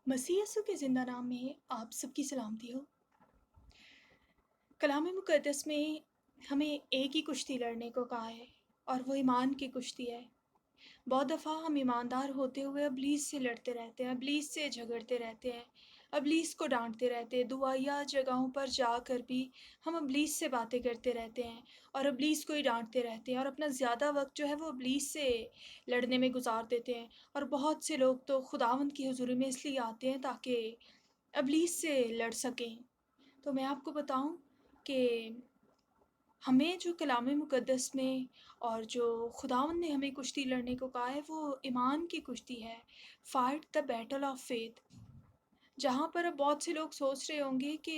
मसीह यीशु के ज़िंदा नाम में आप सबकी सलामती हो। कलाम मुक़द्दस में हमें एक ही कुश्ती लड़ने को कहा है और वो ईमान की कुश्ती है। बहुत दफ़ा हम ईमानदार होते हुए इब्लीस से लड़ते रहते हैं, इब्लीस से झगड़ते रहते हैं, इब्लीस को डांटते रहते हैं। दुआया जगहों पर जाकर भी हम इब्लीस से बातें करते रहते हैं और इब्लीस को ही डांटते रहते हैं और अपना ज़्यादा वक्त जो है वो इब्लीस से लड़ने में गुजार देते हैं। और बहुत से लोग तो खुदावंद की हुजूरी में इसलिए आते हैं ताकि इब्लीस से लड़ सकें। तो मैं आपको बताऊं कि हमें जो कलाम मुक़द्दस में और जो खुदावंद ने हमें कुश्ती लड़ने को कहा है वो ईमान की कुश्ती है। Fight the battle of faith. जहाँ पर अब बहुत से लोग सोच रहे होंगे कि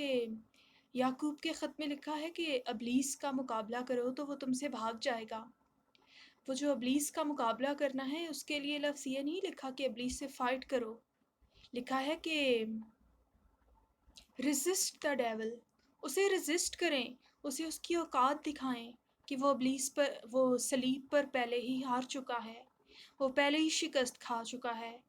याकूब के ख़त में लिखा है कि इब्लीस का मुकाबला करो तो वो तुमसे भाग जाएगा। वो जो इब्लीस का मुकाबला करना है उसके लिए लफ्ज़ ये नहीं लिखा कि इब्लीस से फ़ाइट करो, लिखा है कि रेजिस्ट द डेविल। उसे रेजिस्ट करें, उसे उसकी औकात दिखाएं कि वो इब्लीस पर, वो सलीब पर पहले ही हार चुका है, वो पहले ही शिकस्त खा चुका है।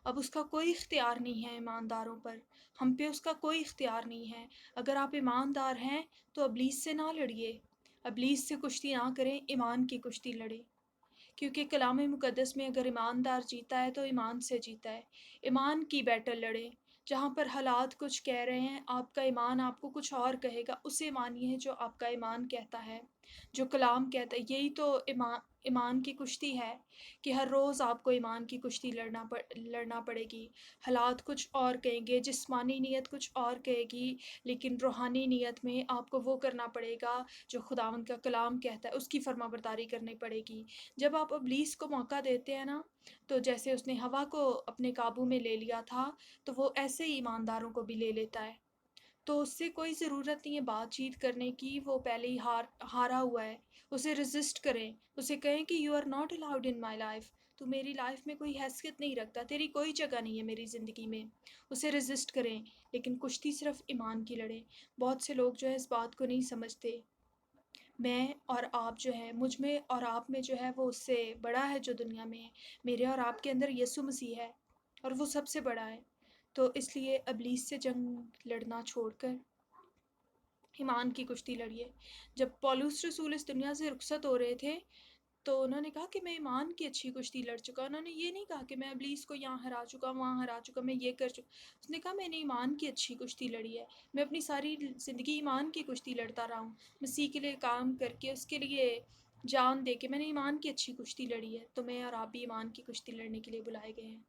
अब उसका कोई इख्तियार नहीं है ईमानदारों पर, हम पे उसका कोई इख्तियार नहीं है। अगर आप ईमानदार हैं तो इब्लीस से ना लड़िए, इब्लीस से कुश्ती ना करें, ईमान की कुश्ती लड़ें। क्योंकि कलाम मुक़द्दस में अगर ईमानदार जीता है तो ईमान से जीता है। ईमान की बैटल लड़ें। जहाँ पर हालात कुछ कह रहे हैं, आपका ईमान आपको कुछ और कहेगा, उसे मानिए जो आपका ईमान कहता है, जो कलाम कहता है। यही तो ईमान की कुश्ती है कि हर रोज़ आपको ईमान की कुश्ती लड़ना पड़ेगी। हालात कुछ और कहेंगे, जिस्मानी नीयत कुछ और कहेगी, लेकिन रूहानी नीयत में आपको वो करना पड़ेगा जो खुदावंद का कलाम कहता है, उसकी फर्माबरदारी करनी पड़ेगी। जब आप इब्लीस को मौका देते हैं ना, तो जैसे उसने हवा को अपने काबू में ले लिया था, तो वो ऐसे ही ईमानदारों को भी ले लेता है। तो उससे कोई ज़रूरत नहीं है बातचीत करने की, वो पहले ही हारा हुआ है। उसे रेजिस्ट करें, उसे कहें कि you are not allowed in my life. तू मेरी लाइफ में कोई हैसियत नहीं रखता, तेरी कोई जगह नहीं है मेरी ज़िंदगी में। उसे रेजिस्ट करें, लेकिन कुश्ती सिर्फ ईमान की लड़ें। बहुत से लोग जो है इस बात को नहीं समझते। मैं और आप जो है, मुझ में और आप में जो है वो उससे बड़ा है जो दुनिया में है। मेरे और आपके अंदर यीशु मसीह है और वो सबसे बड़ा है। तो इसलिए इब्लीस से जंग लड़ना छोड़कर ईमान की कुश्ती लड़िए। जब पौलुस रसूल इस दुनिया से रुखसत हो रहे थे तो उन्होंने कहा कि मैं ईमान की अच्छी कुश्ती लड़ चुका। उन्होंने ये नहीं कहा कि मैं इब्लीस को यहाँ हरा चुका, वहाँ हरा चुका, मैं ये कर चुका। उसने कहा मैंने ईमान की अच्छी कुश्ती लड़ी है। मैं अपनी सारी ज़िंदगी ईमान की कुश्ती लड़ता रहा हूँ, मसीह के लिए काम करके, उसके लिए जान दे के मैंने ईमान की अच्छी कुश्ती लड़ी है। तो मैं और आप भी ईमान की कुश्ती लड़ने के लिए बुलाए गए हैं।